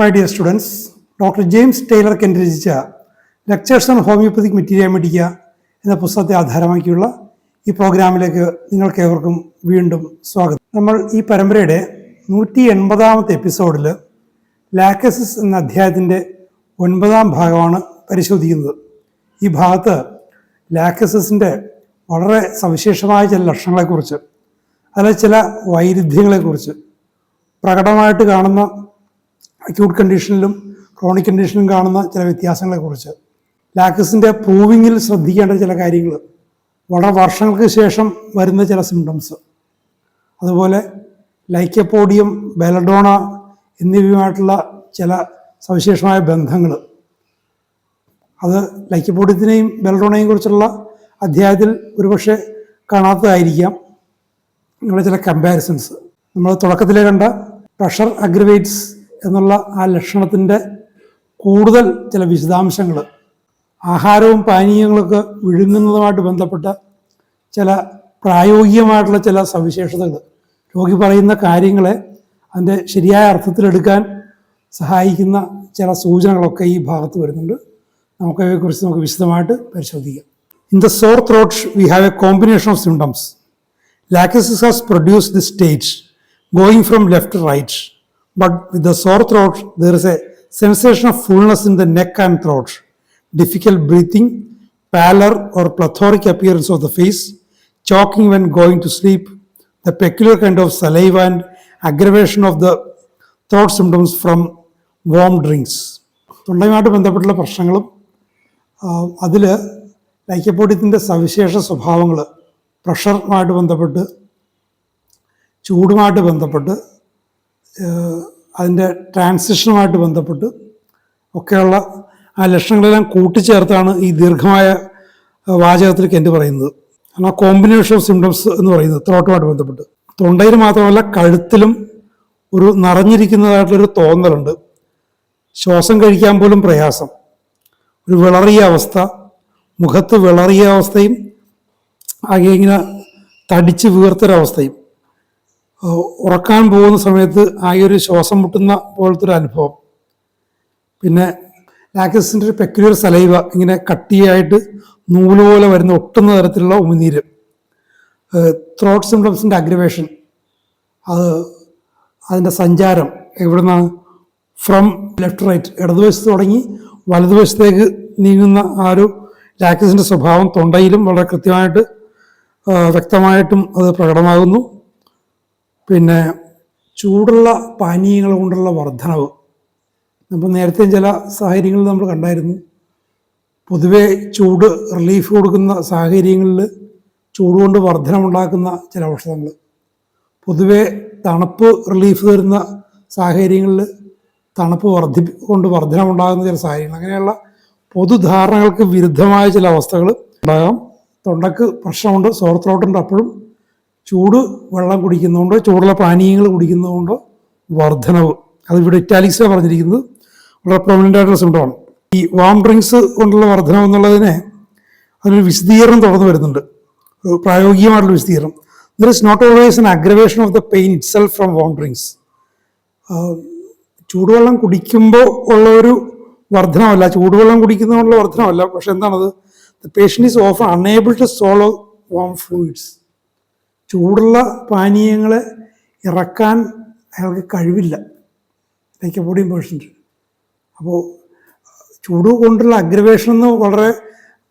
My dear students, doctor James Tyler Kent രചിച്ച lectures on homoeopathic materia medica എന്ന പുസ്തകത്തെ ആധാരമാക്കിയുള്ള ഈ പ്രോഗ്രാമിലേക്ക് നിങ്ങൾക്കേവർക്കും വീണ്ടും സ്വാഗതം. നമ്മൾ ഈ പരമ്പരയുടെ 180ാമത്തെ എപ്പിസോഡിൽ ലാക്ടസിസ് എന്ന അധ്യായത്തിൻ്റെ 9ാം ഭാഗമാണ് പരിശോധിക്കുന്നത്. ഈ ഭാഗത്ത് ലാക്ടസിസിൻ്റെ വളരെ സവിശേഷമായ ചില ലക്ഷണങ്ങളെക്കുറിച്ച്, അതിലെ ചില വൈരുദ്ധ്യങ്ങളെക്കുറിച്ച്, പ്രകടമായിട്ട് കാണുന്ന അക്യൂട്ട് കണ്ടീഷനിലും ക്രോണിക് കണ്ടീഷനിലും കാണുന്ന ചില വ്യത്യാസങ്ങളെക്കുറിച്ച്, ലാക്ടസിൻ്റെ പ്രൂവിങ്ങിൽ ശ്രദ്ധിക്കേണ്ട ചില കാര്യങ്ങൾ, വളരെ വർഷങ്ങൾക്ക് ശേഷം വരുന്ന ചില സിംറ്റംസ്, അതുപോലെ ലൈക്കോപോഡിയം, ബെലഡോണ എന്നിവയുമായിട്ടുള്ള ചില സവിശേഷമായ ബന്ധങ്ങൾ, അത് ലൈക്കോപോഡിയത്തിനെയും ബെലഡോണയെയും കുറിച്ചുള്ള അധ്യായത്തിൽ ഒരുപക്ഷെ കാണാത്തതായിരിക്കാം. നിങ്ങളുടെ ചില കമ്പാരിസൺസ്, നമ്മൾ തുടക്കത്തിലേ കണ്ട പ്രഷർ അഗ്രവേറ്റ്സ് എന്നുള്ള ആ ലക്ഷണത്തിൻ്റെ കൂടുതൽ ചില വിശദാംശങ്ങൾ, ആഹാരവും പാനീയങ്ങളൊക്കെ വിഴുങ്ങുന്നതുമായിട്ട് ബന്ധപ്പെട്ട ചില പ്രായോഗികമായിട്ടുള്ള ചില സവിശേഷതകൾ, രോഗി പറയുന്ന കാര്യങ്ങളെ അതിൻ്റെ ശരിയായ അർത്ഥത്തിലെടുക്കാൻ സഹായിക്കുന്ന ചില സൂചനകളൊക്കെ ഈ ഭാഗത്ത് വരുന്നുണ്ട്. നമുക്ക് വിശദമായിട്ട് പരിശോധിക്കാം. In the sore throat we have A combination of symptoms. Lachesis has produced this stage going from left to right, but with the sore throat there is a sensation of fullness in the neck and throat, difficult breathing, pallor or plethoric appearance of the face, choking when going to sleep, the peculiar kind of saliva and aggravation of the throat symptoms from warm drinks. തൊണ്ടയുമായിട്ട് ബന്ധപ്പെട്ടുള്ള പ്രശ്നങ്ങളും അതിൽ ലൈക്കോപോഡിയത്തിൻ്റെ സവിശേഷ സ്വഭാവങ്ങൾ, പ്രഷറുമായിട്ട് ബന്ധപ്പെട്ട്, ചൂടുമായിട്ട് ബന്ധപ്പെട്ട്, അതിൻ്റെ ട്രാൻസിഷനുമായിട്ട് ബന്ധപ്പെട്ട് ഒക്കെയുള്ള ആ ലക്ഷണങ്ങളെല്ലാം കൂട്ടിച്ചേർത്താണ് ഈ ദീർഘമായ വാചകത്തിൽ കെൻ്റ് പറയുന്നത്. ആ കോമ്പിനേഷൻ ഓഫ് സിംറ്റംസ് എന്ന് പറയുന്നത് ത്രോട്ടുമായിട്ട് ബന്ധപ്പെട്ട്, തൊണ്ടയിൽ മാത്രമല്ല കഴുത്തിലും ഒരു നിറഞ്ഞിരിക്കുന്നതായിട്ടുള്ളൊരു തോന്നലുണ്ട്, ശ്വാസം കഴിക്കാൻ പോലും പ്രയാസം, ഒരു വിളറിയ അവസ്ഥ, മുഖത്ത് വിളറിയ അവസ്ഥയും ആകെ ഇങ്ങനെ തടിച്ച് വീർത്തൊരവസ്ഥയും, ഉറക്കാൻ പോകുന്ന സമയത്ത് ആകെ ഒരു ശ്വാസം മുട്ടുന്ന പോലത്തെ ഒരു അനുഭവം. പിന്നെ ലാക്ടസിൻ്റെ ഒരു പെക്യുലർ സലൈവ, ഇങ്ങനെ കട്ടിയായിട്ട് നൂല് പോലെ വരുന്ന ഒട്ടുന്ന തരത്തിലുള്ള ഉമിനീര്. ത്രോട്ട് സിംറ്റംസിൻ്റെ അഗ്രവേഷൻ, അതിൻ്റെ സഞ്ചാരം എവിടെ നിന്നാണ്? ഫ്രം ലെഫ്റ്റ് റൈറ്റ്, ഇടതുവശത്ത് തുടങ്ങി വലതുവശത്തേക്ക് നീങ്ങുന്ന ആ ഒരു ലാക്ടസിൻ്റെ സ്വഭാവം തൊണ്ടയിലും വളരെ കൃത്യമായിട്ട് വ്യക്തമായിട്ടും അത് പ്രകടമാകുന്നു. പിന്നെ ചൂടുള്ള പാനീയങ്ങൾ കൊണ്ടുള്ള വർധനവ്, നമ്മൾ നേരത്തെ ചില സാഹചര്യങ്ങളിൽ നമ്മൾ കണ്ടായിരുന്നു. പൊതുവെ ചൂട് റിലീഫ് കൊടുക്കുന്ന സാഹചര്യങ്ങളിൽ ചൂടുകൊണ്ട് വർധനമുണ്ടാക്കുന്ന ചില ഔഷധങ്ങൾ, പൊതുവെ തണുപ്പ് റിലീഫ് തരുന്ന സാഹചര്യങ്ങളിൽ തണുപ്പ് കൊണ്ട് വർധനമുണ്ടാകുന്ന ചില സാഹചര്യങ്ങൾ, അങ്ങനെയുള്ള പൊതുധാരണകൾക്ക് വിരുദ്ധമായ ചില അവസ്ഥകൾ ഉണ്ടാകാം. തൊണ്ടക്ക് പ്രശ്നമുണ്ട്, സോർ ത്രോട്ടുണ്ട്, അപ്പോഴും ചൂട് വെള്ളം കുടിക്കുന്നതുകൊണ്ടോ ചൂടുള്ള പാനീയങ്ങൾ കുടിക്കുന്നതുകൊണ്ടോ വർധനവ്, അതിവിടെ ഇറ്റാലിക്സിലാണ് പറഞ്ഞിരിക്കുന്നത്, വളരെ പ്രൊമിനൻ്റ് ആയിട്ടുള്ള സിംറ്റമാണ്. ഈ വാം ഡ്രിങ്ക്സ് കൊണ്ടുള്ള വർധനവ് എന്നുള്ളതിനെ അതിനൊരു വിശദീകരണം തുടർന്ന് വരുന്നുണ്ട്, പ്രായോഗികമായിട്ടുള്ള വിശദീകരണം. There is not always an aggravation of the pain itself from warm drinks. ചൂടുവെള്ളം കുടിക്കുമ്പോൾ ഉള്ള ഒരു വർധനമല്ല, ചൂടുവെള്ളം കുടിക്കുന്നതുകൊണ്ടുള്ള വർധനമല്ല, പക്ഷെ എന്താണത്? The patient is often unable to swallow warm fluids. ചൂടുള്ള പാനീയങ്ങളെ ഇറക്കാൻ അയാൾക്ക് കഴിവില്ല, ലൈക്കോപോഡിയം പേഷ്യൻ്റ്. അപ്പോൾ ചൂട് കൊണ്ടുള്ള അഗ്രവേഷൻ എന്ന് വളരെ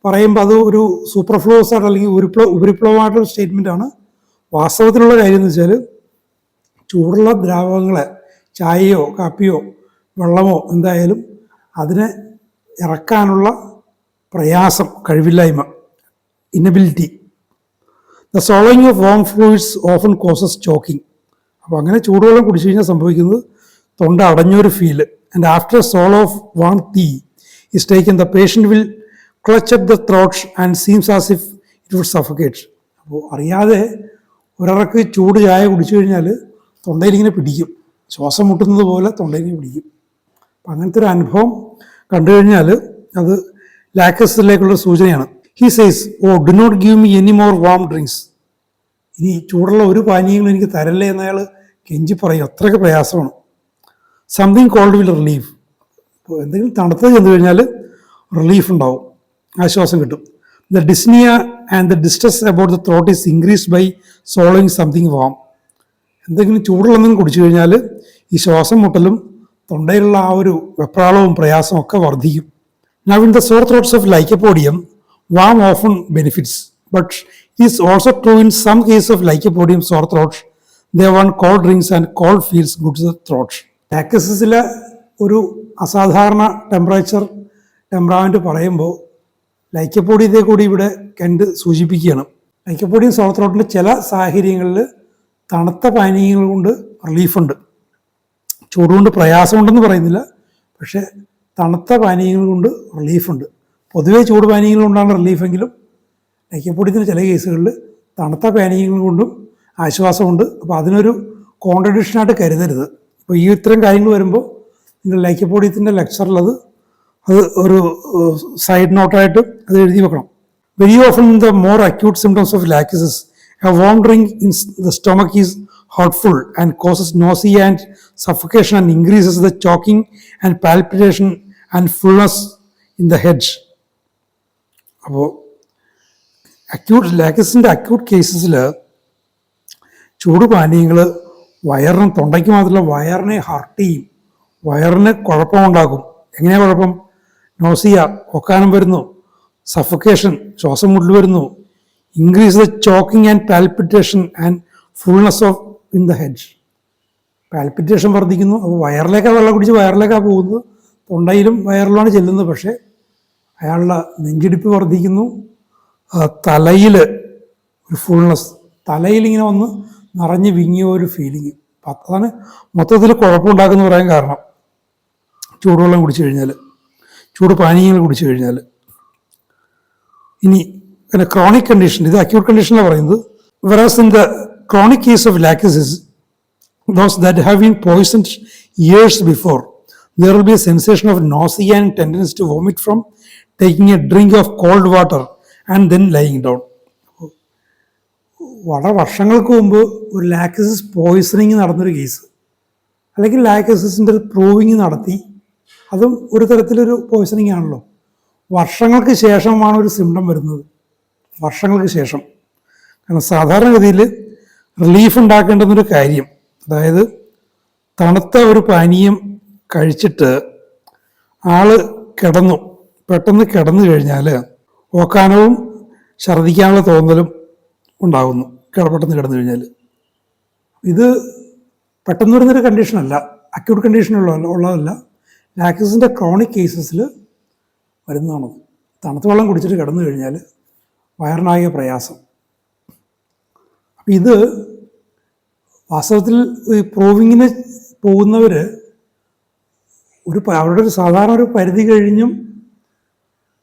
പറയുമ്പോൾ അത് ഒരു സൂപ്പർഫ്ലോസ് ആയിട്ട് അല്ലെങ്കിൽ ഉപരിപ്ലവമായിട്ടൊരു സ്റ്റേറ്റ്മെൻറ്റാണ്. വാസ്തവത്തിലുള്ള കാര്യം എന്ന് വെച്ചാൽ ചൂടുള്ള ദ്രാവകങ്ങളെ, ചായയോ കാപ്പിയോ വെള്ളമോ എന്തായാലും, അതിനെ ഇറക്കാനുള്ള പ്രയാസം, കഴിവില്ലായ്മ, inability. The swallowing of warm fluids often causes choking. അപ്പോൾ അങ്ങനെ ചൂടുവെള്ളം കുടിച്ചു കഴിഞ്ഞാൽ സംഭവിക്കുന്നത് തൊണ്ട അടഞ്ഞൊരു feel. And after swallow of warm tea is taken the patient will clutch at the throat and seems as if it would suffocate. അപ്പോൾ അറിയാതെ ഒരിറക്ക് ചൂട് ചായ കുടിച്ചു കഴിഞ്ഞാൽ തൊണ്ടയിലിങ്ങനെ പിടിക്കും, ശ്വാസം മുട്ടുന്നത് പോലെ തൊണ്ടയിൽ പിടിക്കും. അപ്പം അങ്ങനത്തെ ഒരു അനുഭവം കണ്ടു കഴിഞ്ഞാൽ അത് ലാക്ടസിലേക്കുള്ള സൂചനയാണ്. He says, oh do not give me any more warm drinks. ഇനി ചൂടുള്ള ഒരു പാനീയങ്ങളും എനിക്ക് തരല്ലേ എന്നയാൾ കെഞ്ചി പറയും, അത്രയ്ക്ക് പ്രയാസമാണ്. Something cold will relief. ഇപ്പോൾ എന്തെങ്കിലും തണുത്തത് ചെന്ന് കഴിഞ്ഞാൽ റിലീഫ് ഉണ്ടാവും, ആശ്വാസം കിട്ടും. The dyspnoea and the distress about the throat is increased by swallowing something warm. എന്തെങ്കിലും ചൂടുള്ള എന്തെങ്കിലും കുടിച്ചു കഴിഞ്ഞാൽ ഈ ശ്വാസം മുട്ടലും തൊണ്ടയിലുള്ള ആ ഒരു വെപ്രാളവും പ്രയാസവും ഒക്കെ വർദ്ധിക്കും. Now in the sore throats of Lycopodium, warm often benefits, but it is also true in some cases of Lycopodium sore throats. They want cold drinks and cold feels good to the throat. ലാക്ടസിലെ ഒരു അസാധാരണ ടെമ്പറാമെൻറ്റ് പറയുമ്പോൾ ലൈക്കോപോഡിയത്തെ കൂടി ഇവിടെ കണ്ട് സൂചിപ്പിക്കുകയാണ്. Lycopodium സോർ ത്രോട്ടിൻ്റെ ചില സാഹചര്യങ്ങളിൽ തണുത്ത പാനീയങ്ങൾ കൊണ്ട് റിലീഫുണ്ട്. ചൂടുകൊണ്ട് പ്രയാസമുണ്ടെന്ന് പറയുന്നില്ല, പക്ഷേ തണുത്ത പാനീയങ്ങൾ കൊണ്ട് റിലീഫുണ്ട്. പൊതുവേ ചൂട് പാനീയങ്ങൾ കൊണ്ടാണ് റിലീഫെങ്കിലും ലൈക്കോപോഡിയത്തിൻ്റെ ചില കേസുകളിൽ തണുത്ത പാനീയങ്ങൾ കൊണ്ടും ആശ്വാസമുണ്ട്. അപ്പോൾ അതിനൊരു കോൺട്രഡിക്ഷനായിട്ട് കരുതരുത്. ഇപ്പോൾ ഈ ഇത്തരം കാര്യങ്ങൾ വരുമ്പോൾ നിങ്ങൾ ലൈക്കോപോഡിയത്തിൻ്റെ ലെക്ചറിൽ അത് ഒരു സൈഡ് നോട്ടായിട്ട് അത് എഴുതി വെക്കണം. Very often the more acute symptoms of lachesis, a warm drink in the stomach is hurtful and causes nausea and suffocation and increases the choking and palpitation and fullness in the head. അപ്പോൾ ലാക്ടസിൻ്റെ acute കേസസിൽ ചൂട് പാനീയങ്ങൾ വയറിന്, തൊണ്ടയ്ക്ക് മാത്രമല്ല വയറിനെ hurt ചെയ്യും, വയറിന് കുഴപ്പമുണ്ടാക്കും. എങ്ങനെയാണ് കുഴപ്പം? നോസിയ, ഒക്കാനം വരുന്നു, സഫക്കേഷൻ, ശ്വാസം മുട്ടൽ വരുന്നു, increase the choking and palpitation and fullness of in the head. Palpitation വർദ്ധിക്കുന്നു. അപ്പോൾ വയറിലേക്കാണ് വെള്ളം കുടിച്ച് വയറിലേക്കാണ് പോകുന്നത്, തൊണ്ടയിലും വയറിലുമാണ് ചെല്ലുന്നത്. പക്ഷേ അയാളുടെ നെഞ്ചിടിപ്പ് വർദ്ധിക്കുന്നു, തലയിൽ ഒരു ഫുൾനെസ്, തലയിലിങ്ങനെ വന്ന് നിറഞ്ഞ് വിങ്ങിയ ഒരു ഫീലിങ്. അതാണ് മൊത്തത്തിൽ കുഴപ്പമുണ്ടാക്കുന്ന പറയാൻ കാരണം. ചൂടുവെള്ളം കുടിച്ചു കഴിഞ്ഞാൽ, ചൂട് പാനീയങ്ങൾ കുടിച്ചു കഴിഞ്ഞാൽ. ഇനി പിന്നെ ക്രോണിക് കണ്ടീഷൻ, ഇത് അക്യൂട്ട് കണ്ടീഷനിലാണ് പറയുന്നത്. whereas in the chronic case of lacusis, those that have been poisoned years before, there will be a sensation of nausea and tendency to vomit from taking a drink of cold water and then lying down. വളരെ വർഷങ്ങൾക്ക് മുമ്പ് ഒരു ലാക്ടസിസ് poisoning നടന്നൊരു case, അല്ലെങ്കിൽ ലാക്ടസിൻ്റെ ഒരു proving നടത്തി, അതും ഒരു തരത്തിലൊരു പോയിസണിങ് ആണല്ലോ. വർഷങ്ങൾക്ക് ശേഷമാണ് ഒരു സിംറ്റം വരുന്നത്, വർഷങ്ങൾക്ക് ശേഷം. കാരണം സാധാരണഗതിയിൽ റിലീഫ് ഉണ്ടാക്കേണ്ടുന്നൊരു കാര്യം, അതായത് തണുത്ത ഒരു പാനീയം കഴിച്ചിട്ട് ആള് കിടന്നു, പെട്ടെന്ന് കിടന്നു കഴിഞ്ഞാൽ ഓക്കാനവും ഛർദ്ദിക്കാനുള്ള തോന്നലും ഉണ്ടാകുന്നു. പെട്ടെന്ന് കിടന്നു കഴിഞ്ഞാൽ ഇത് പെട്ടെന്ന് വരുന്നൊരു കണ്ടീഷനല്ല, അക്യൂട്ട് കണ്ടീഷനുള്ളതല്ല. ലാക്ടസിൻ്റെ ക്രോണിക് കേസസിൽ വരുന്നതാണത്. തണുത്ത വെള്ളം കുടിച്ചിട്ട് കിടന്നു കഴിഞ്ഞാൽ വയറിനായ പ്രയാസം. അപ്പം ഇത് വാസ്തവത്തിൽ ഈ പ്രൂവിങ്ങിന് പോകുന്നവർ അവരുടെ ഒരു സാധാരണ ഒരു പരിധി കഴിഞ്ഞും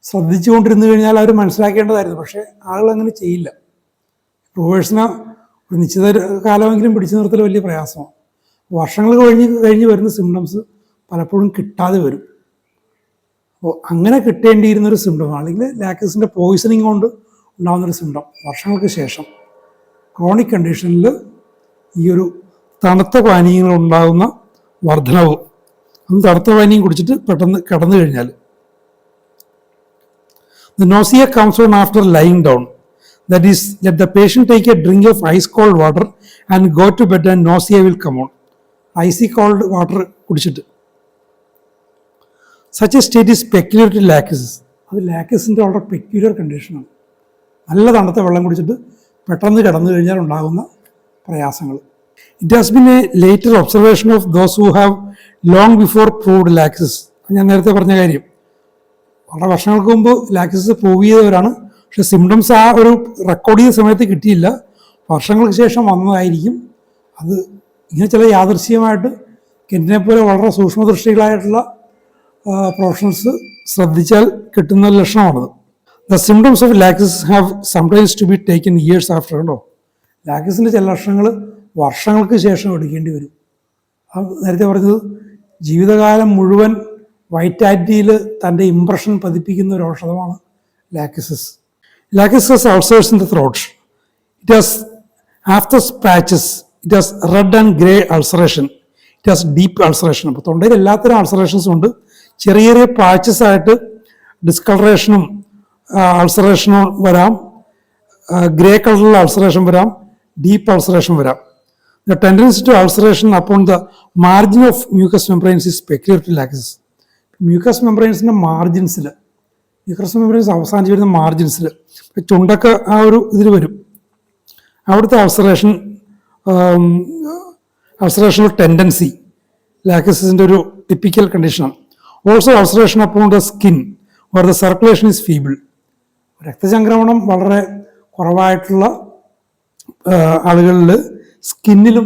ശ്രദ്ധിച്ചുകൊണ്ടിരുന്നു കഴിഞ്ഞാൽ അവർ മനസ്സിലാക്കേണ്ടതായിരുന്നു. പക്ഷേ ആളുകൾ അങ്ങനെ ചെയ്യില്ല. പ്രൂവേഴ്സിനെ ഒരു നിശ്ചിത കാലമെങ്കിലും പിടിച്ചു നിർത്തൽ വലിയ പ്രയാസമാണ്. വർഷങ്ങൾ കഴിഞ്ഞ് വരുന്ന സിംറ്റംസ് പലപ്പോഴും കിട്ടാതെ വരും. അപ്പോൾ അങ്ങനെ കിട്ടേണ്ടിയിരുന്നൊരു സിംറ്റമാണ്, അല്ലെങ്കിൽ ലാക്ടസിൻ്റെ പോയിസണിങ് കൊണ്ട് ഉണ്ടാകുന്നൊരു സിംറ്റം വർഷങ്ങൾക്ക് ശേഷം ക്രോണിക് കണ്ടീഷനിൽ ഈ ഒരു തണുത്ത പാനീയങ്ങൾ ഉണ്ടാകുന്ന വർധനവ്, അത് തണുത്ത പാനീയം കുടിച്ചിട്ട് പെട്ടെന്ന് കിടന്നു കഴിഞ്ഞാൽ. The nausea comes on after lying down. That is, let the patient take a drink of ice cold water and go to bed and nausea will come on. Icy cold water കുടിച്ചിട്ട്. Such a state is peculiar to ലാക്ടസിസ്. അത് ലാക്ടസിൻ്റെ വളരെ peculiar കണ്ടീഷനാണ്. നല്ല തണുത്ത വെള്ളം കുടിച്ചിട്ട് പെട്ടെന്ന് കിടന്നു കഴിഞ്ഞാൽ ഉണ്ടാകുന്ന പ്രയാസങ്ങൾ. It has been a later observation of those who have long before proved lachesis. ഞാൻ നേരത്തെ പറഞ്ഞ കാര്യം, വളരെ വർഷങ്ങൾക്ക് മുമ്പ് ലാക്ടസിസ് പ്രൂവ് ചെയ്തവരാണ്, പക്ഷെ സിംറ്റംസ് ആ ഒരു റെക്കോർഡ് ചെയ്ത സമയത്ത് കിട്ടിയില്ല, വർഷങ്ങൾക്ക് ശേഷം വന്നതായിരിക്കും. അത് ഇങ്ങനെ ചില യാദൃശ്ചികമായിട്ട് കെന്റിനെ പോലെ വളരെ സൂക്ഷ്മദൃഷ്ടികളായിട്ടുള്ള പ്രൊഫഷണൽസ് ശ്രദ്ധിച്ചാൽ കിട്ടുന്ന ലക്ഷണമാണത്. The symptoms of lachesis have sometimes to be taken years after. കണ്ടോ, ലാക്ടസിൻ്റെ ചില ലക്ഷണങ്ങൾ വർഷങ്ങൾക്ക് ശേഷം എടുക്കേണ്ടി വരും. നേരത്തെ പറഞ്ഞത് ജീവിതകാലം മുഴുവൻ വൈറ്റാലിറ്റിയിൽ തൻ്റെ ഇംപ്രഷൻ പതിപ്പിക്കുന്ന ഒരു ഔഷധമാണ് ലാക്ടസിസ്. Lacusis ulcers in the throat. It has after patches. It has red and grey ulceration. It it has deep ulceration. അപ്പോൾ തൊണ്ടയിൽ എല്ലാത്തരം അൾസറേഷൻസും ഉണ്ട്. ചെറിയ ചെറിയ പാച്ചസ് ആയിട്ട് ഡിസ്കളറേഷനും അൾസറേഷനും വരാം, ഗ്രേ കളറിലുള്ള അൾസറേഷൻ വരാം, ഡീപ്പ് അൾസറേഷൻ വരാം. The tendency to ulceration upon the margin of mucous membranes is peculiar to lachesis. Mucous മെംബ്രെയിൻസിൻ്റെ മാർജിൻസിൽ, മ്യൂക്കസ് മെംബ്രെയിൻസ് അവസാനിച്ച് വരുന്ന മാർജിൻസിൽ ചുണ്ടൊക്കെ ആ ഒരു ഇതിൽ വരും. അവിടുത്തെ അൾസറേഷണൽ ടെൻഡൻസി ലാക്സിസിൻ്റെ ഒരു ടിപ്പിക്കൽ കണ്ടീഷനാണ്. Also ulceration upon the skin or the circulation is feeble. രക്തചംക്രമണം വളരെ കുറവായിട്ടുള്ള ആളുകളിൽ സ്കിന്നിലും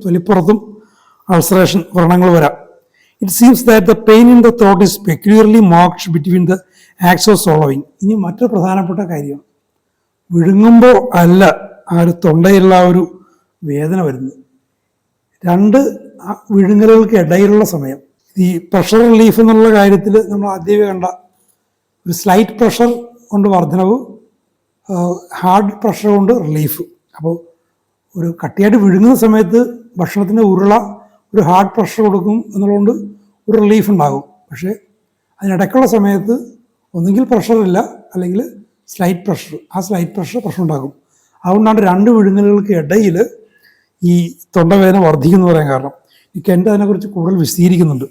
തൊലിപ്പുറത്തും അൾസറേഷൻ വ്രണങ്ങൾ വരാം. It seems that the pain in the throat is peculiarly marked between the acts of swallowing. ഇനി മറ്റൊരു പ്രധാനപ്പെട്ട കാര്യം, വിഴുങ്ങുമ്പോൾ അല്ല ആ ഒരു തൊണ്ടയിലുള്ള ആ ഒരു വേദന വരുന്നത്, രണ്ട് വിഴുങ്ങലുകൾക്ക് ഇടയിലുള്ള സമയം. ഈ പ്രഷർ റിലീഫ് എന്നുള്ള കാര്യത്തിൽ നമ്മൾ ആദ്യമേ കണ്ട ഒരു സ്ലൈറ്റ് പ്രഷർ കൊണ്ട് വർധനവ്, ഹാർഡ് പ്രഷർ കൊണ്ട് റിലീഫ്. അപ്പോൾ ഒരു കട്ടിയായിട്ട് വിഴുങ്ങുന്ന സമയത്ത് ഭക്ഷണത്തിൻ്റെ ഉരുള ഒരു ഹാർഡ് പ്രഷർ കൊടുക്കും എന്നുള്ളതുകൊണ്ട് ഒരു റിലീഫ് ഉണ്ടാകും. പക്ഷേ അതിനിടയ്ക്കുള്ള സമയത്ത് ഒന്നുകിൽ പ്രഷറില്ല അല്ലെങ്കിൽ സ്ലൈറ്റ് പ്രഷർ, ആ സ്ലൈറ്റ് പ്രഷർ പ്രശ്നം ഉണ്ടാകും. അതുകൊണ്ടാണ് രണ്ട് വിഴുങ്ങലുകൾക്ക് ഇടയിൽ ഈ തൊണ്ടവേദന വർദ്ധിക്കുന്നു പറയാൻ കാരണം. ഈ കെൻ്റ് അതിനെക്കുറിച്ച് കൂടുതൽ വിശദീകരിക്കുന്നുണ്ട്.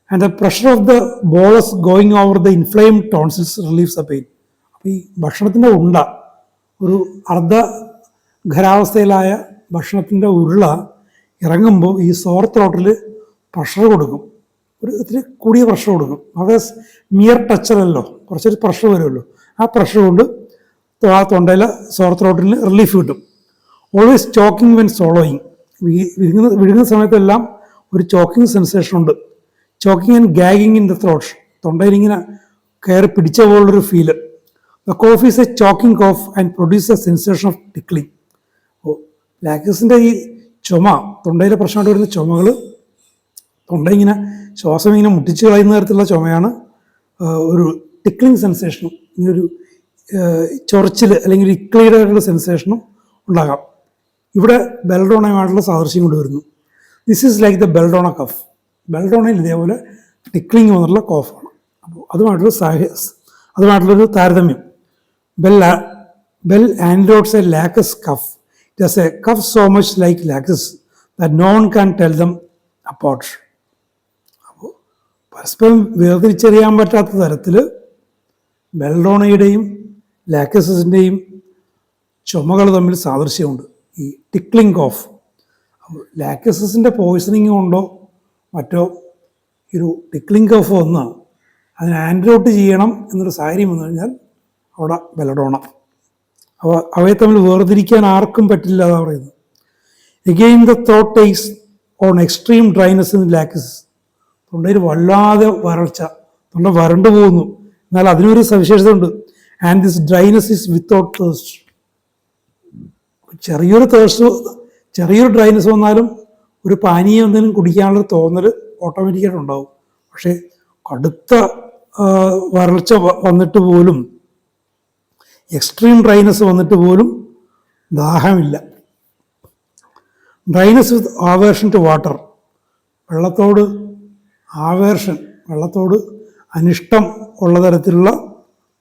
And the pressure of the bolus going over the inflamed tonsils relieves the pain. അപ്പോൾ ഈ ഭക്ഷണത്തിൻ്റെ ഉണ്ട, ഒരു അർദ്ധ-ഖരാവസ്ഥയിലായ ഭക്ഷണത്തിൻ്റെ ഉരുള ഇറങ്ങുമ്പോൾ ഈ സോർ ത്രോട്ടിൽ പ്രഷർ കൊടുക്കും, ഒരു ഇത്തിരി കൂടിയ പ്രഷർ കൊടുക്കും. അത് മിയർ ടച്ചറല്ലോ, കുറച്ചൊരു പ്രഷർ വരുമല്ലോ, ആ പ്രഷർ കൊണ്ട് ആ തൊണ്ടയിലെ സോർ ത്രോട്ടിന് റിലീഫ് കിട്ടും. Always choking when swallowing. വിഴുങ്ങുന്ന സമയത്തെല്ലാം ഒരു ചോക്കിംഗ് സെൻസേഷൻ ഉണ്ട്. Choking and gagging in the throat, തൊണ്ടയിലിങ്ങനെ കയറി പിടിച്ച പോലുള്ളൊരു feel. The cough is a choking cough and produce a sensation of tickling. അപ്പോൾ ലാക്സിസിൻ്റെ ഈ ചുമ, തൊണ്ടയിലെ പ്രശ്നമായിട്ട് വരുന്ന ചുമകൾ, തൊണ്ട ഇങ്ങനെ ശ്വാസം ഇങ്ങനെ മുട്ടിച്ച് കളയുന്ന തരത്തിലുള്ള ചുമയാണ്. ഒരു ടിക്ലിങ് സെൻസേഷനും ഇങ്ങനൊരു ചൊറിച്ചിൽ അല്ലെങ്കിൽ ഇക്ലിയുടെ ആയിട്ടുള്ള സെൻസേഷനും ഉണ്ടാകാം. ഇവിടെ ബെൽഡോണയുമായിട്ടുള്ള സാദൃശ്യം കൊണ്ടുവരുന്നു. This is like the belladonna cough. ബെൽഡോണയിൽ ഇതേപോലെ ടിക്ലിങ് വന്നിട്ടുള്ള കോഫാണ്. അപ്പോൾ അതുമായിട്ടുള്ളൊരു താരതമ്യം. ബെൽ ആൻഡ്രോട്സ് a lachesis cough. It has a cough so much like lachesis that no one can tell them apart. അപ്പോൾ പരസ്പരം വേർതിരിച്ചറിയാൻ പറ്റാത്ത തരത്തിൽ ബെൽഡോണയുടെയും ലാക്കസിൻ്റെയും ചുമകൾ തമ്മിൽ സാദൃശ്യമുണ്ട്. ഈ ടിക്ലിംഗ് കോഫ്, ലാക്കസിൻ്റെ പോയിസണിങ് കൊണ്ടോ മറ്റോ ഒരു ടിക്ലിംഗ് കോഫ് വന്ന് അതിന് ആൻഡ്രോട്ട് ചെയ്യണം എന്നൊരു സാഹചര്യം വന്നു കഴിഞ്ഞാൽ അവിടെ ബെലഡോണ. അവയെ തമ്മിൽ വേർതിരിക്കാൻ ആർക്കും പറ്റില്ല എന്നാണ് പറയുന്നത്. Again the throat takes on extreme dryness in lachesis. തൊണ്ടയിൽ വല്ലാതെ വരൾച്ച, തൊണ്ട വരണ്ടു പോകുന്നു. എന്നാൽ അതിനൊരു സവിശേഷത ഉണ്ട്. And this dryness is without thirst. ചെറിയൊരു ഡ്രൈനസ് വന്നാലും ഒരു പാനീയം എന്തെങ്കിലും കുടിക്കാനുള്ള തോന്നൽ ഓട്ടോമാറ്റിക്കായിട്ട് ഉണ്ടാവും. പക്ഷേ കടുത്ത വരൾച്ച വന്നിട്ട് പോലും, എക്സ്ട്രീം ഡ്രൈനസ് വന്നിട്ട് പോലും ദാഹമില്ല. Dryness with aversion to water. വെള്ളത്തോട് അനിഷ്ടം ഉള്ള തരത്തിലുള്ള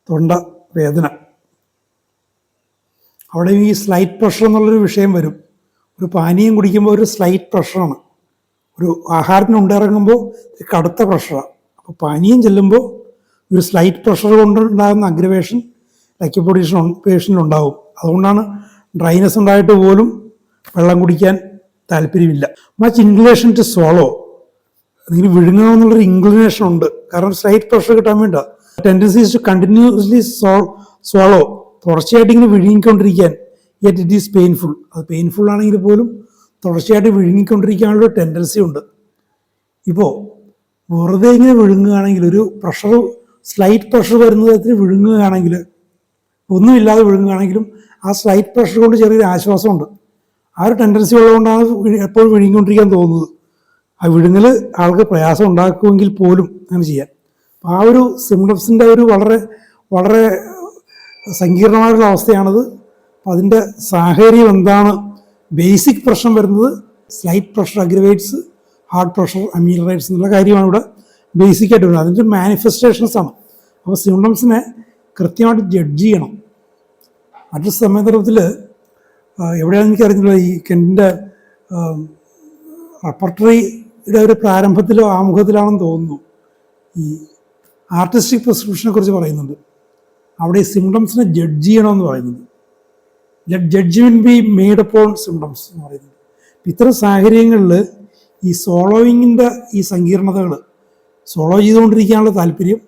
തൊണ്ട വേദന. അവിടെ ഈ സ്ലൈറ്റ് പ്രഷർ എന്നുള്ളൊരു വിഷയം വരും. ഒരു പാനീയം കുടിക്കുമ്പോൾ ഒരു സ്ലൈറ്റ് പ്രഷറാണ്, ഒരു ആഹാരത്തിന് ഉണ്ടിറങ്ങുമ്പോൾ കടുത്ത പ്രഷറാണ്. അപ്പോൾ പാനീയം ചെല്ലുമ്പോൾ ഒരു സ്ലൈറ്റ് പ്രഷർ കൊണ്ടുണ്ടാകുന്ന അഗ്രവേഷൻ ലൈക്കോപൊഡിയേഷനുണ്ടാവും. അതുകൊണ്ടാണ് ഡ്രൈനസ് ഉണ്ടായിട്ട് പോലും വെള്ളം കുടിക്കാൻ താല്പര്യമില്ല. Much inclination to swallow. അതിന് വിഴുങ്ങണമെന്നുള്ളൊരു ഇൻക്ലിനേഷൻ ഉണ്ട്, കാരണം സ്ലൈറ്റ് പ്രഷർ കിട്ടാൻ വേണ്ട. ടെൻഡൻസീസ് ടു കണ്ടിന്യൂസ്ലി സ്വോളോ, തുടർച്ചയായിട്ട് ഇങ്ങനെ വിഴുങ്ങിക്കൊണ്ടിരിക്കാൻ. Yet it is painful. അത് പെയിൻഫുൾ ആണെങ്കിൽ പോലും തുടർച്ചയായിട്ട് വിഴുങ്ങിക്കൊണ്ടിരിക്കാനുള്ള ടെൻഡൻസി ഉണ്ട്. ഇപ്പോൾ വെറുതെ ഇങ്ങനെ വിഴുങ്ങുകയാണെങ്കിൽ, ഒരു പ്രഷർ സ്ലൈറ്റ് പ്രഷർ വരുന്ന തരത്തിൽ വിഴുങ്ങുകയാണെങ്കിൽ, ഒന്നുമില്ലാതെ വിഴുങ്ങുകയാണെങ്കിലും ആ സ്ലൈറ്റ് പ്രഷർ കൊണ്ട് ചെറിയൊരു ആശ്വാസമുണ്ട്. ആ ഒരു ടെൻഡൻസി ഉള്ളതുകൊണ്ടാണ് എപ്പോഴും വിഴുങ്ങിക്കൊണ്ടിരിക്കാൻ തോന്നുന്നത്. ആ വിഴുങ്ങൽ ആൾക്ക് പ്രയാസം ഉണ്ടാക്കുമെങ്കിൽ പോലും അങ്ങനെ ചെയ്യാൻ. അപ്പോൾ ആ ഒരു സിംപ്റ്റംസിൻ്റെ ഒരു വളരെ വളരെ സങ്കീർണമായിട്ടുള്ള അവസ്ഥയാണത്. അപ്പോൾ അതിൻ്റെ സാഹചര്യം എന്താണ്, ബേസിക് പ്രശ്നം വരുന്നത് slight pressure aggravates, hard pressure അമീലറേറ്റ്സ് എന്നുള്ള കാര്യമാണ് ഇവിടെ ബേസിക്കായിട്ട് വരുന്നത്. അതിൻ്റെ മാനിഫെസ്റ്റേഷൻസ് ആണ്. അപ്പോൾ സിംറ്റംസിനെ കൃത്യമായിട്ട് ജഡ്ജ് ചെയ്യണം. മറ്റൊരു സന്ദർഭത്തിൽ എവിടെയാണെന്ന് എനിക്കറിഞ്ഞില്ല, ഈ കെൻറ്റിൻ്റെ റെപ്പർട്ടറിയുടെ ഒരു പ്രാരംഭത്തിലോ ആമുഖത്തിലാണെന്ന് തോന്നുന്നു ഈ ആർട്ടിസ്റ്റിക് പ്രിസ്ക്രിപ്ഷനെ കുറിച്ച് പറയുന്നുണ്ട്. അവിടെ ഈ സിംറ്റംസിനെ ജഡ്ജ് ചെയ്യണമെന്ന് പറയുന്നുണ്ട്. Judgement be made upon symptoms എന്ന് പറയുന്നത്. ഇത്തരം സാഹചര്യങ്ങളിൽ ഈ സോളോയിങ്ങിൻ്റെ ഈ സങ്കീർണതകൾ, സോളോ ചെയ്തുകൊണ്ടിരിക്കാനുള്ള താല്പര്യം,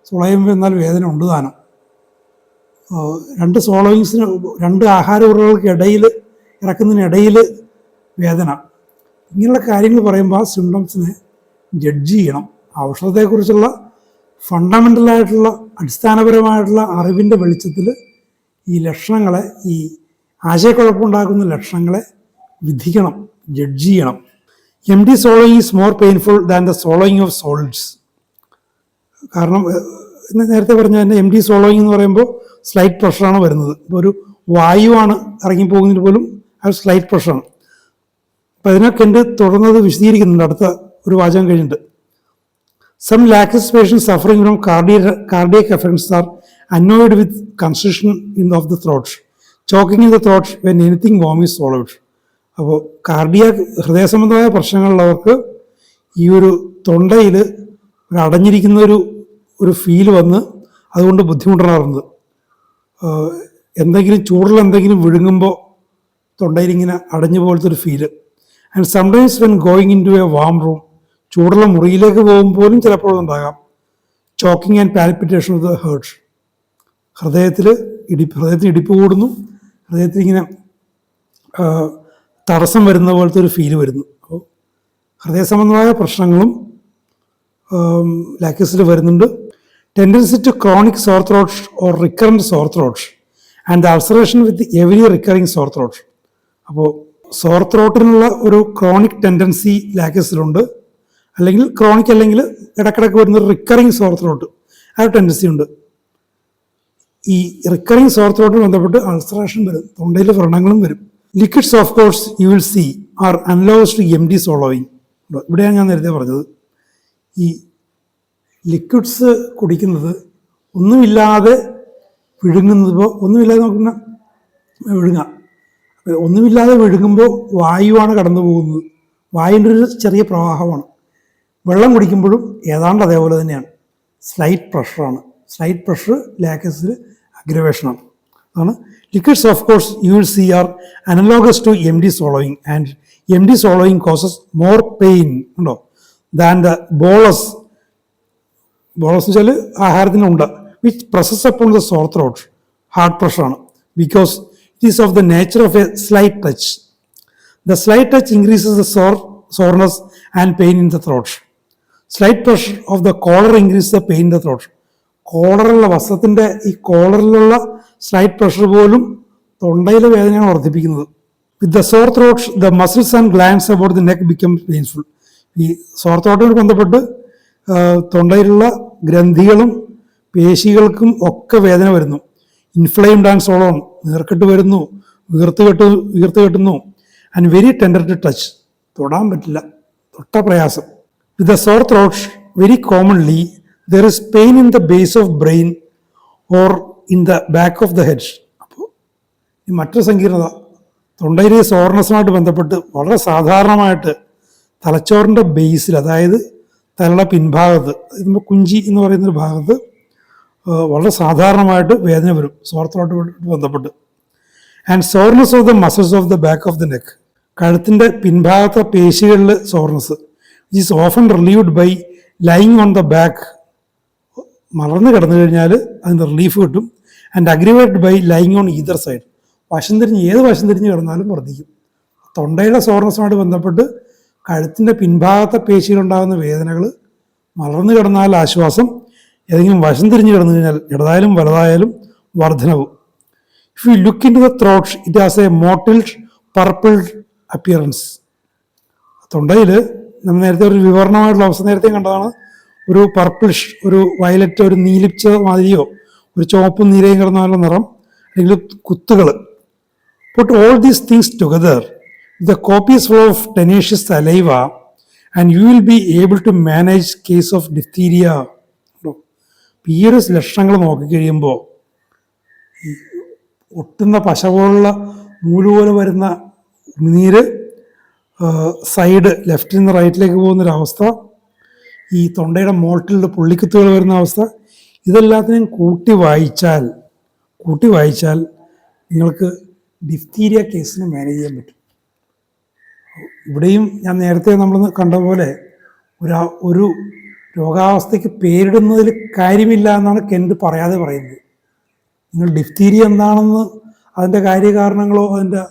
സോളോ ചെയ്യുമ്പോൾ എന്നാൽ വേദന ഉണ്ട് താനും, രണ്ട് സോളോയിങ്സിന്, രണ്ട് ആഹാര ഉറകൾക്ക് ഇടയിൽ ഇറക്കുന്നതിനിടയിൽ വേദന, ഇങ്ങനെയുള്ള കാര്യങ്ങൾ പറയുമ്പോൾ ആ സിംറ്റംസിനെ ജഡ്ജ് ചെയ്യണം. ഔഷധത്തെക്കുറിച്ചുള്ള ഫണ്ടമെൻ്റലായിട്ടുള്ള അടിസ്ഥാനപരമായിട്ടുള്ള അറിവിൻ്റെ വെളിച്ചത്തിൽ ഈ ലക്ഷണങ്ങളെ, ഈ ആശയക്കുഴപ്പമുണ്ടാക്കുന്ന ലക്ഷണങ്ങളെ വിധിക്കണം, ജഡ്ജ് ചെയ്യണം. M D സോളോയിങ് is more painful than the swallowing of solids. കാരണം നേരത്തെ പറഞ്ഞ തന്നെ എം ഡി സോളോയിങ് എന്ന് പറയുമ്പോൾ സ്ലൈറ്റ് പ്രഷറാണ് വരുന്നത്. ഇപ്പോൾ ഒരു വായുവാണ് ഇറങ്ങിപ്പോകുന്നതിന് പോലും ആ സ്ലൈറ്റ് പ്രഷറാണ്. അപ്പോൾ അതിനൊക്കെ ഉണ്ട് തുടർന്നത് വിശദീകരിക്കുന്നുണ്ട് അടുത്ത ഒരു വാചകം കഴിഞ്ഞിട്ട്. Some lachesis patients suffering from cardiac effects are annoyed with construction of the throat, choking in the throat when anything warm is swallowed. അപ്പോൾ ഹൃദയ സംബന്ധമായ പ്രശ്നങ്ങളുള്ളവർക്ക് ഈ ഒരു തൊണ്ടയിൽ ഒരു അടഞ്ഞിരിക്കുന്ന ഒരു ഫീല് വന്ന് അതുകൊണ്ട് ബുദ്ധിമുട്ടുണ്ടാറുണ്ട്. എന്തെങ്കിലും ചൂടുള്ള എന്തെങ്കിലും വിഴുങ്ങുമ്പോൾ തൊണ്ടയിൽ ഇങ്ങനെ അടഞ്ഞു പോലത്തെ ഒരു feel. And sometimes when going into a warm room, ചൂടുള്ള മുറിയിലേക്ക് പോകുമ്പോഴും ചിലപ്പോഴുണ്ടാകാം. Choking and palpitation of the heart, ഹൃദയത്തിന് ഇടിപ്പ് കൂടുന്നു, ഹൃദയത്തിൽ ഇങ്ങനെ തടസ്സം വരുന്ന പോലത്തെ ഒരു ഫീല് വരുന്നു. അപ്പോൾ ഹൃദയ സംബന്ധമായ പ്രശ്നങ്ങളും ലാക്ടോസിൽ വരുന്നുണ്ട്. Tendency to chronic sore throat or recurrent sore throat and the ulceration with every recurring sore throat. അപ്പോൾ സോർ ത്രോട്ടിനുള്ള ഒരു ക്രോണിക് ടെൻഡൻസി ലാക്ടോസിലുണ്ട്, അല്ലെങ്കിൽ ക്രോണിക് അല്ലെങ്കിൽ ഇടക്കിടക്ക് വരുന്ന റിക്കറിങ് സോർ ത്രോട്ട്, ആ ഒരു ടെൻഡൻസി ഉണ്ട്. ഈ റിക്കറിങ് സോർ ത്രോട്ടിന് ബന്ധപ്പെട്ട് അൾസറേഷൻ വരും, തൊണ്ടയിൽ വ്രണങ്ങളും വരും. Liquids of course you will see are analogous to M D swallowing. ഇവിടെയാണ് ഞാൻ നേരത്തെ പറഞ്ഞത്, ഈ ലിക്വിഡ്സ് കുടിക്കുന്നത് ഒന്നുമില്ലാതെ വിഴുങ്ങുന്നത്. ഇപ്പോൾ ഒന്നുമില്ലാതെ നോക്കുന്ന വിഴുങ്ങാം, ഒന്നുമില്ലാതെ വിഴുങ്ങുമ്പോൾ വായുവാണ് കടന്നു പോകുന്നത്, വായുവിൻ്റെ ഒരു ചെറിയ പ്രവാഹമാണ്. വെള്ളം കുടിക്കുമ്പോഴും ഏതാണ്ട് അതേപോലെ തന്നെയാണ്, സ്ലൈറ്റ് പ്രഷറാണ്. സ്ലൈറ്റ് പ്രഷർ ലാക്ടോസിൽ അഗ്രവേഷനാണ്. അതാണ് liquids of course you will see are analogous to M D swallowing and M D swallowing causes more pain ഉണ്ടോ ദാൻ ദ ബോളസ്. ബോളസ് എന്ന് വെച്ചാൽ ആഹാരത്തിനുണ്ട്, which presses upon the sore throat, hard പ്രഷറാണ്. Because it is of the nature of a slight touch. The slight touch increases the soreness and pain in the throat. Slight pressure of the collar increases the pain in the throat. കോളറുള്ള വസ്ത്രത്തിൻ്റെ ഈ കോളറിലുള്ള slight pressure പോലും തൊണ്ടയിലെ വേദനയാണ് വർദ്ധിപ്പിക്കുന്നത്. വിത്ത് the sore throat the muscles and glands about the neck become painful. ഈ സോർ ത്രോട്ടിനോട് ബന്ധപ്പെട്ട് തൊണ്ടയിലുള്ള ഗ്രന്ഥികളും പേശികൾക്കും ഒക്കെ വേദന വരുന്നു. ഇൻഫ്ലെയിംഡ് ആൻഡ് സോളോൺ, നീർക്കെട്ട് വരുന്നു, വീർത്ത് കെട്ടുന്നു. And very tender to touch, തൊടാൻ പറ്റില്ല, തൊട്ട പ്രയാസം. With the sore throat very commonly there is pain in the base of brain or in the back of the head. അപ്പോൾ ഈ മറ്റൊരു സങ്കീർണത, തൊണ്ടയിലെ സോർനെസ്സുമായിട്ട് ബന്ധപ്പെട്ട് വളരെ സാധാരണമായിട്ട് തലച്ചോറിൻ്റെ ബേസിൽ, അതായത് തലയുടെ പിൻഭാഗത്ത്, നമ്മൾ കുഞ്ചി എന്ന് പറയുന്നൊരു ഭാഗത്ത് വളരെ സാധാരണമായിട്ട് വേദന വരും സോർ ത്രോട്ടുമായിട്ട് ബന്ധപ്പെട്ട്. And soreness of the muscles of the back of the neck, കഴുത്തിൻ്റെ പിൻഭാഗത്തെ പേശികളിൽ soreness. Is often relieved by lying on the back. മലർന്ന് കിടന്നു കഴിഞ്ഞാൽ അതിന് റിലീഫ് കിട്ടും. And aggravated by lying on either side, ഏത് വശം തിരിഞ്ഞ് കിടന്നാലും വർദ്ധിക്കും. തൊണ്ടയുടെ സോർനെസ്സുമായിട്ട് ബന്ധപ്പെട്ട് കഴുത്തിൻ്റെ പിൻഭാഗത്തെ പേശിയിലുണ്ടാകുന്ന വേദനകൾ മലർന്നു കിടന്നാൽ ആശ്വാസം, ഏതെങ്കിലും വശം തിരിഞ്ഞ് കിടന്നു കഴിഞ്ഞാൽ ഇടതായാലും വലതായാലും വർധനവും. If you look into the throat it has a mottled purple appearance. തൊണ്ടയിൽ നമ്മൾ നേരത്തെ ഒരു വിവരണമായിട്ടുള്ള അവസ്ഥ നേരത്തെ കണ്ടതാണ്, ഒരു പർപ്പിളിഷ്, ഒരു വയലറ്റ്, ഒരു നീലിച്ച മാതിരിയോ ഒരു ചുവപ്പും നീലയും കിടന്നാലുള്ള നിറം, അല്ലെങ്കിൽ കുത്തുകൾ. Put all these things together The copies full of tenacious saliva and you will be able to manage case of diphtheria. ഈ ഒരു ലക്ഷണങ്ങൾ നോക്കിക്കഴിയുമ്പോൾ ഒട്ടുന്ന പശ പോലുള്ള നൂല് പോലെ വരുന്ന ഉമിനീര്, സൈഡ് ലെഫ്റ്റിൽ നിന്ന് റൈറ്റിലേക്ക് പോകുന്നൊരവസ്ഥ, ഈ തൊണ്ടയുടെ മോൾട്ടിലുള്ള പുള്ളിക്കുത്തുകൾ വരുന്ന അവസ്ഥ, ഇതെല്ലാത്തിനെയും കൂട്ടി വായിച്ചാൽ നിങ്ങൾക്ക് ഡിഫ്തീരിയ കേസിന് മാനേജ് ചെയ്യാൻ പറ്റും. ഇവിടെയും ഞാൻ നേരത്തെ നമ്മൾ കണ്ട പോലെ ഒരു രോഗാവസ്ഥയ്ക്ക് പേരിടുന്നതിൽ കാര്യമില്ല എന്നാണ് കെൻഡ് പറയാതെ പറയുന്നത്. നിങ്ങൾ ഡിഫ്തീരിയ എന്താണെന്ന് അതിൻ്റെ കാര്യകാരണങ്ങളോ അതിൻ്റെ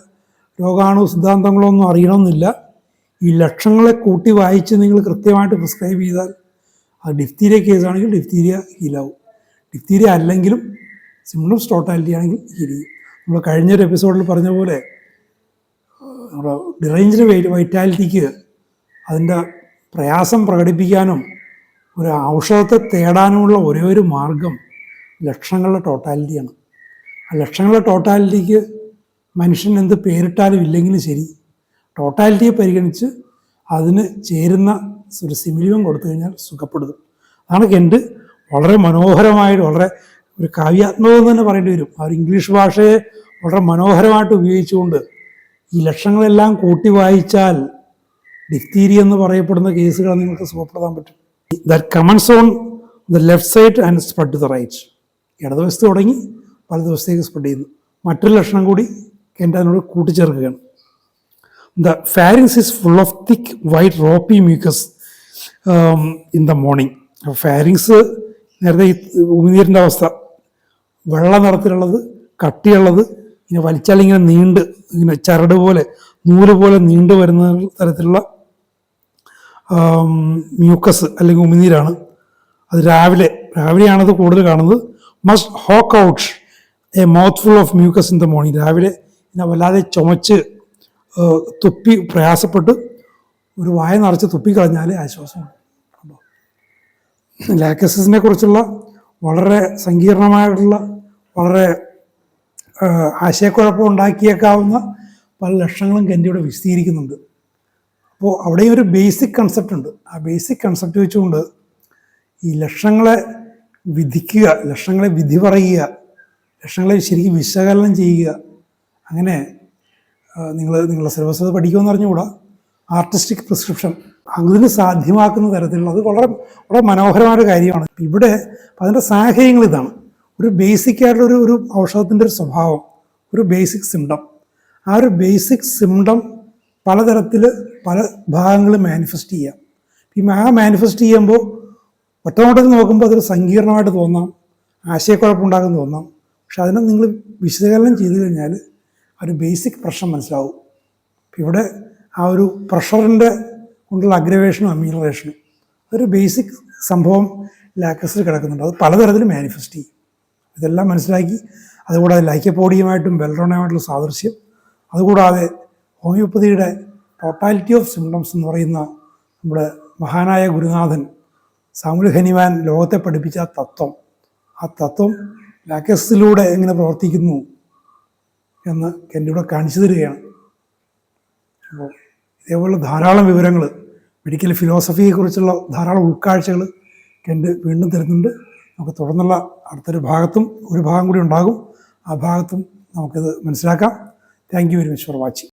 രോഗാണു സിദ്ധാന്തങ്ങളോ ഒന്നും അറിയണമെന്നില്ല. ഈ ലക്ഷണങ്ങളെ കൂട്ടി വായിച്ച് നിങ്ങൾ കൃത്യമായിട്ട് പ്രിസ്ക്രൈബ് ചെയ്താൽ അത് ഡിഫ്തീരിയ കേസാണെങ്കിൽ ഡിഫ്തീരിയ ഹീലാവും. ഡിഫ്തീരിയ അല്ലെങ്കിലും സിംപ്റ്റംസ് ടോട്ടാലിറ്റി ആണെങ്കിൽ ഹീൽ ചെയ്യും. നമ്മൾ കഴിഞ്ഞൊരു എപ്പിസോഡിൽ പറഞ്ഞ പോലെ നമ്മുടെ ഡിറേഞ്ച്ഡ് വൈറ്റാലിറ്റിക്ക് അതിൻ്റെ പ്രയാസം പ്രകടിപ്പിക്കാനും ഒരു ഔഷധത്തെ തേടാനുമുള്ള ഒരേ ഒരു മാർഗം ലക്ഷണങ്ങളുടെ ടോട്ടാലിറ്റിയാണ്. ആ ലക്ഷണങ്ങളുടെ ടോട്ടാലിറ്റിക്ക് മനുഷ്യൻ എന്ത് പേരിട്ടാലും ഇല്ലെങ്കിലും ശരി, ടോട്ടാലിറ്റിയെ പരിഗണിച്ച് അതിന് ചേരുന്ന ഒരു സിമിലിയം കൊടുത്തു കഴിഞ്ഞാൽ സുഖപ്പെടുത്തും. അതാണ് കെൻഡ് വളരെ മനോഹരമായിട്ട്, വളരെ ഒരു കാവ്യാത്മകം തന്നെ പറയേണ്ടി വരും. ആ ഒരു ഇംഗ്ലീഷ് ഭാഷയെ വളരെ മനോഹരമായിട്ട് ഉപയോഗിച്ചുകൊണ്ട് ഈ ലക്ഷണങ്ങളെല്ലാം കൂട്ടി വായിച്ചാൽ ഡിഫ്തീരിയ എന്ന് പറയപ്പെടുന്ന കേസുകൾ നിങ്ങൾക്ക് സുഖപ്പെടുത്താൻ പറ്റും. That commences on the left side and spread to the right. ഇടതുവശത്ത് തുടങ്ങി വലതുവശത്തേക്ക് സ്പ്രെഡ് ചെയ്യുന്നു. മറ്റൊരു ലക്ഷണം കൂടി കെൻഡ് അതിനോട് കൂട്ടിച്ചേർക്കുകയാണ്. The pharynx is full of thick white ropy mucus in the morning. Pharynx നേരത്തെ ഈ ഉമിനീരിൻ്റെ അവസ്ഥ, വെള്ള നിറത്തിലുള്ളത്, കട്ടിയുള്ളത്, ഇങ്ങനെ വലിച്ചാൽ ഇങ്ങനെ ഇങ്ങനെ ചരട് പോലെ നൂല് പോലെ നീണ്ടു വരുന്ന തരത്തിലുള്ള മ്യൂക്കസ് അല്ലെങ്കിൽ ഉമിനീരാണ്. അത് രാവിലെയാണത് കൂടുതൽ കാണുന്നത്. Must hawk out a mouthful of mucus in the morning. രാവിലെ ഇങ്ങനെ വല്ലാതെ ചുമച്ച് തുപ്പി പ്രയാസപ്പെട്ട് ഒരു വായ നിറച്ച് തുപ്പിക്കളഞ്ഞാൽ ആശ്വാസമാണ്. ലാക്ടോസിസിനെ കുറിച്ചുള്ള വളരെ സങ്കീർണമായിട്ടുള്ള, വളരെ ആശയക്കുഴപ്പം ഉണ്ടാക്കിയേക്കാവുന്ന പല ലക്ഷണങ്ങളും കെൻഡിയുടെ വിശദീകരിക്കുന്നുണ്ട്. അപ്പോൾ അവിടെയും ഒരു ബേസിക് കൺസെപ്റ്റ് ഉണ്ട്. ആ ബേസിക് കൺസെപ്റ്റ് വെച്ചുകൊണ്ട് ഈ ലക്ഷണങ്ങളെ വിധിക്കുക, ലക്ഷണങ്ങളെ വിധി പറയുക, ലക്ഷണങ്ങളെ ശരിക്കും വിശകലനം ചെയ്യുക, അങ്ങനെ നിങ്ങളുടെ സിലബസ് പഠിക്കുമെന്ന് പറഞ്ഞുകൂടാ, ആർട്ടിസ്റ്റിക് പ്രിസ്ക്രിപ്ഷൻ അതിന് സാധ്യമാക്കുന്ന തരത്തിലുള്ള അത് വളരെ വളരെ മനോഹരമായ കാര്യമാണ്. ഇവിടെ അതിൻ്റെ സാഹചര്യങ്ങൾ ഇതാണ്. ഒരു ബേസിക് ആയിട്ടുള്ള ഒരു ഔഷധത്തിൻ്റെ ഒരു സ്വഭാവം, ഒരു ബേസിക് സിംറ്റം. ആ ഒരു ബേസിക് സിംറ്റം പലതരത്തിൽ പല ഭാഗങ്ങളിൽ മാനിഫെസ്റ്റ് ചെയ്യാം. മാനിഫെസ്റ്റ് ചെയ്യുമ്പോൾ ഒറ്റനോട്ടത്തിൽ നോക്കുമ്പോൾ അതൊരു സങ്കീർണമായിട്ട് തോന്നാം, ആശയക്കുഴപ്പമുണ്ടാകുമെന്ന് തോന്നാം. പക്ഷെ അതിനെ നിങ്ങൾ വിശകലനം ചെയ്തു കഴിഞ്ഞാൽ ആ ഒരു ബേസിക് പ്രശ്നം മനസ്സിലാവും. ഇവിടെ ആ ഒരു പ്രഷറിൻ്റെ കൊണ്ടുള്ള അഗ്രവേഷനും അമീലറേഷനും അതൊരു ബേസിക് സംഭവം ലാക്ടസിൽ കിടക്കുന്നുണ്ട്. അത് പലതരത്തിൽ മാനിഫെസ്റ്റ് ചെയ്യും. ഇതെല്ലാം മനസ്സിലാക്കി, അതുകൂടാതെ ലൈക്കോപോഡിയമായിട്ടും ബെൽറോണയുമായിട്ടുള്ള സാദൃശ്യം, അതുകൂടാതെ ഹോമിയോപ്പതിയുടെ ടോട്ടാലിറ്റി ഓഫ് സിംപ്റ്റംസ് എന്ന് പറയുന്ന നമ്മുടെ മഹാനായ ഗുരുനാഥൻ സാമുൽ ഹനിമാൻ ലോകത്തെ പഠിപ്പിച്ച ആ തത്വം ലാക്ടസിലൂടെ എങ്ങനെ പ്രവർത്തിക്കുന്നു എന്ന് കെൻഡിയുടെ കാണിച്ചു തരികയാണ്. അപ്പോൾ ഇതേപോലെ ധാരാളം വിവരങ്ങൾ, മെഡിക്കൽ ഫിലോസഫിയെക്കുറിച്ചുള്ള ധാരാളം ഉൾക്കാഴ്ചകൾ കെൻഡ് വീണ്ടും തരുന്നുണ്ട്. നമുക്ക് തുടർന്നുള്ള അടുത്തൊരു ഭാഗം കൂടി ഉണ്ടാകും. ആ ഭാഗത്തും നമുക്കിത് മനസ്സിലാക്കാം. Thank you very much for watching.